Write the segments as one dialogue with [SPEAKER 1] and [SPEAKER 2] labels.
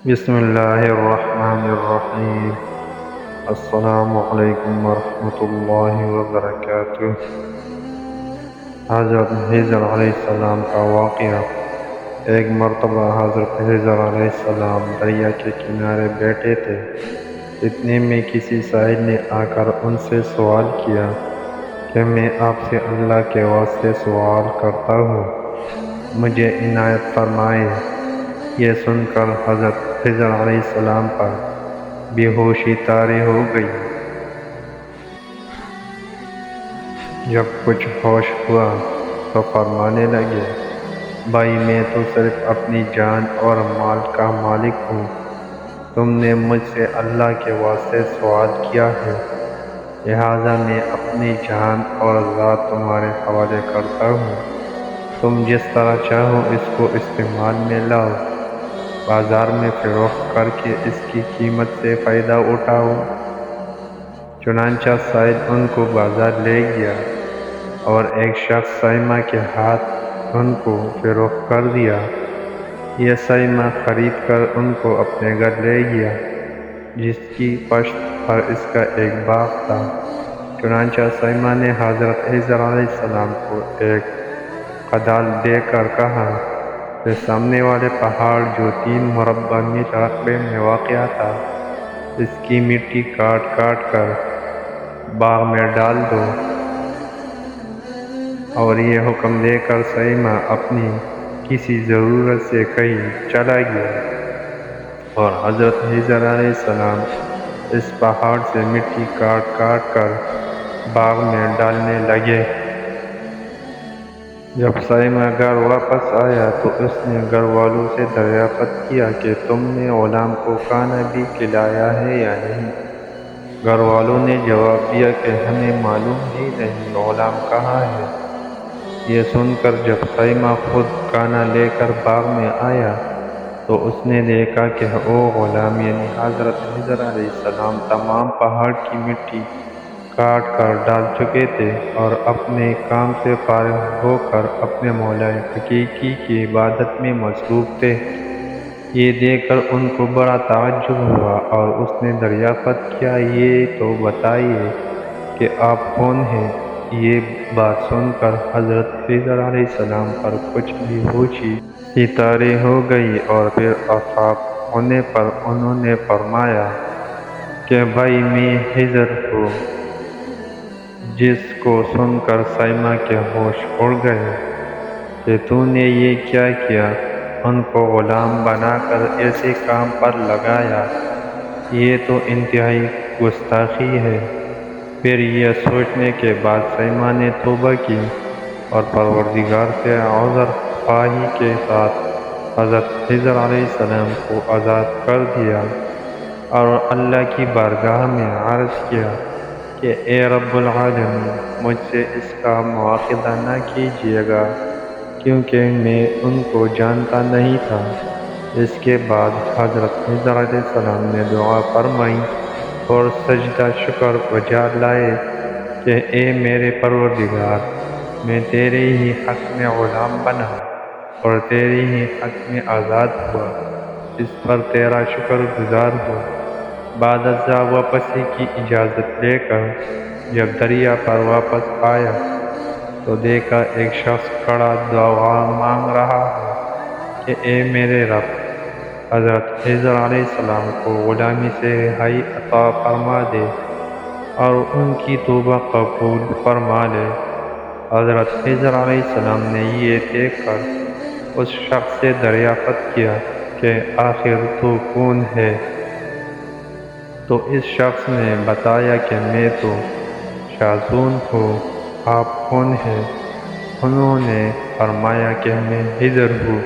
[SPEAKER 1] بسم اللہ الرحمن الرحیم۔ السلام علیکم ورحمۃ اللہ وبرکاتہ۔ حضرت خضر علیہ السلام کا واقعہ۔ ایک مرتبہ حضرت خضر علیہ السلام دریا کے کنارے بیٹھے تھے۔ اتنے میں کسی سائل نے آ کر ان سے سوال کیا کہ میں آپ سے اللہ کے واسطے سوال کرتا ہوں، مجھے عنایت فرمائیں۔ یہ سن کر حضرت خضر علیہ السلام پر بے ہوشی طاری ہو گئی۔ جب کچھ ہوش ہوا تو فرمانے لگے، بھائی میں تو صرف اپنی جان اور مال کا مالک ہوں، تم نے مجھ سے اللہ کے واسطے سوال کیا ہے، لہٰذا میں اپنی جان اور ذات تمہارے حوالے کرتا ہوں، تم جس طرح چاہو اس کو استعمال میں لاؤ، بازار میں فروخت کر کے اس کی قیمت سے فائدہ اٹھاؤ۔ چنانچہ سائل ان کو بازار لے گیا اور ایک شخص سائمہ کے ہاتھ ان کو فروخت کر دیا۔ یہ سائمہ خرید کر ان کو اپنے گھر لے گیا، جس کی پشت پر اس کا ایک باغ تھا۔ چنانچہ سائمہ نے حضرت خضر علیہ السلام کو ایک کدال دے کر کہا کہ سامنے والے پہاڑ جو 3 مربع میل رقبے میں واقع تھا، اس کی مٹی کاٹ کاٹ کر باغ میں ڈال دو۔ اور یہ حکم دے کر سائمہ اپنی کسی ضرورت سے کہیں چلا گیا، اور حضرت خضر علیہ السلام اس پہاڑ سے مٹی کاٹ کاٹ کر باغ میں ڈالنے لگے۔ جب سائمہ گھر واپس آیا تو اس نے گھر والوں سے دریافت کیا کہ تم نے غلام کو کھانا بھی کھلایا ہے یا نہیں؟ گھر والوں نے جواب دیا کہ ہمیں معلوم ہی نہیں غلام کہاں ہے۔ یہ سن کر جب سائمہ خود کھانا لے کر باغ میں آیا تو اس نے دیکھا کہ وہ غلام یعنی حضرت خضر علیہ السلام تمام پہاڑ کی مٹی کاٹ کر ڈال چکے تھے اور اپنے کام سے فارغ ہو کر اپنے مولا حقیقی کی عبادت میں مصروف تھے۔ یہ دیکھ کر ان کو بڑا تعجب ہوا اور اس نے دریافت کیا، یہ تو بتائیے کہ آپ کون ہیں؟ یہ بات سن کر حضرت خضر علیہ السلام پر کچھ بے ہوشی سی طاری ہو گئی، اور پھر آفاق ہونے پر انہوں نے فرمایا کہ بھائی میں خضر ہوں، جس کو سن کر سائمہ کے ہوش اڑ گئے کہ تو نے یہ کیا کیا، ان کو غلام بنا کر ایسے کام پر لگایا، یہ تو انتہائی گستاخی ہے۔ پھر یہ سوچنے کے بعد سائمہ نے توبہ کی اور پروردگار سے عذر خواہی کے ساتھ حضرت خضر علیہ السلام کو آزاد کر دیا اور اللہ کی بارگاہ میں عرض کیا کہ اے رب العالمین، مجھ سے اس کا مواخذہ نہ کیجیے گا، کیونکہ میں ان کو جانتا نہیں تھا۔ اس کے بعد حضرت خضر علیہ السلام نے دعا فرمائی اور سجدہ شکر بجا لائے کہ اے میرے پروردگار، میں تیرے ہی حق میں غلام بنا اور تیرے ہی حق میں آزاد ہوا، اس پر تیرا شکر گزار ہوا۔ بعد ازاں واپسی کی اجازت لے کر جب دریا پر واپس آیا تو دیکھا ایک شخص کھڑا دعا مانگ رہا ہے کہ اے میرے رب، حضرت خضر علیہ السلام کو غلامی سے رہائی عطا فرما دے اور ان کی توبہ قبول فرما لے۔ حضرت خضر علیہ السلام نے یہ دیکھ کر اس شخص سے دریافت کیا کہ آخر تو کون ہے؟ تو اس شخص نے بتایا کہ میں تو شاذون ہوں، آپ کون ہیں؟ انہوں نے فرمایا کہ میں خضر ہوں۔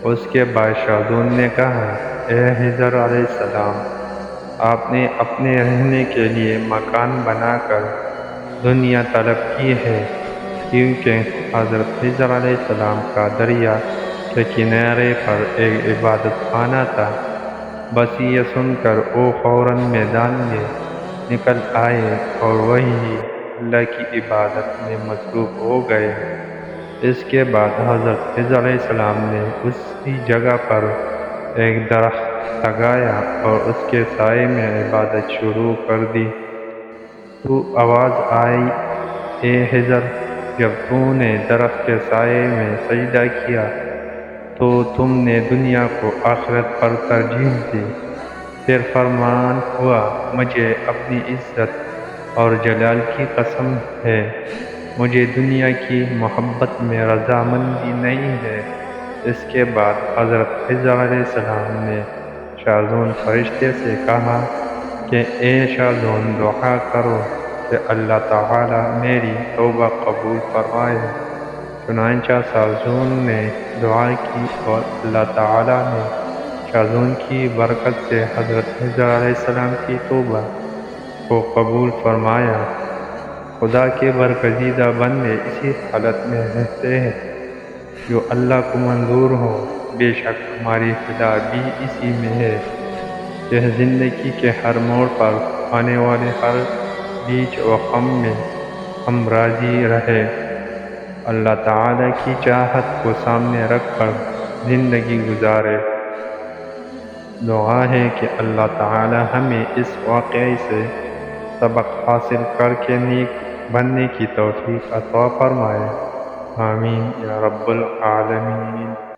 [SPEAKER 1] اس کے بعد شاذون نے کہا، اے خضر علیہ السلام، آپ نے اپنے رہنے کے لیے مکان بنا کر دنیا طلب کی ہے، کیونکہ حضرت خضر علیہ السلام کا دریا کے کنارے پر ایک عبادت خانہ تھا۔ بس یہ سن کر وہ فوراً میدان میں نکل آئے اور وہیں اللہ کی عبادت میں مصروف ہو گئے۔ اس کے بعد حضرت خضر علیہ السلام نے اسی جگہ پر ایک درخت لگایا اور اس کے سائے میں عبادت شروع کر دی۔ تو آواز آئی، اے خضر، جب تو نے درخت کے سائے میں سجدہ کیا تو تم نے دنیا کو آخرت پر ترجیح دی۔ پھر فرمان ہوا، مجھے اپنی عزت اور جلال کی قسم ہے، مجھے دنیا کی محبت میں رضامندی نہیں ہے۔ اس کے بعد حضرت خضر علیہ السلام نے شاذون فرشتے سے کہا کہ اے شاذون، دعا کرو کہ اللہ تعالیٰ میری توبہ قبول فرمائے۔ چنانچہ شاذون نے دعا کی اور اللہ تعالیٰ نے شاذون کی برکت سے حضرت خضر علیہ السلام کی توبہ کو قبول فرمایا۔ خدا کے برگزیدہ بندے اسی حالت میں رہتے ہیں جو اللہ کو منظور ہو۔ بے شک ہماری خدا بھی اسی میں ہے کہ زندگی کے ہر موڑ پر آنے والے ہر بیچ و غم میں ہم راضی رہے۔ اللہ تعالیٰ کی چاہت کو سامنے رکھ کر زندگی گزارے۔ دعا ہے کہ اللہ تعالیٰ ہمیں اس واقعے سے سبق حاصل کر کے نیک بننے کی توفیق عطا فرمائے۔ آمین یا رب العالمین۔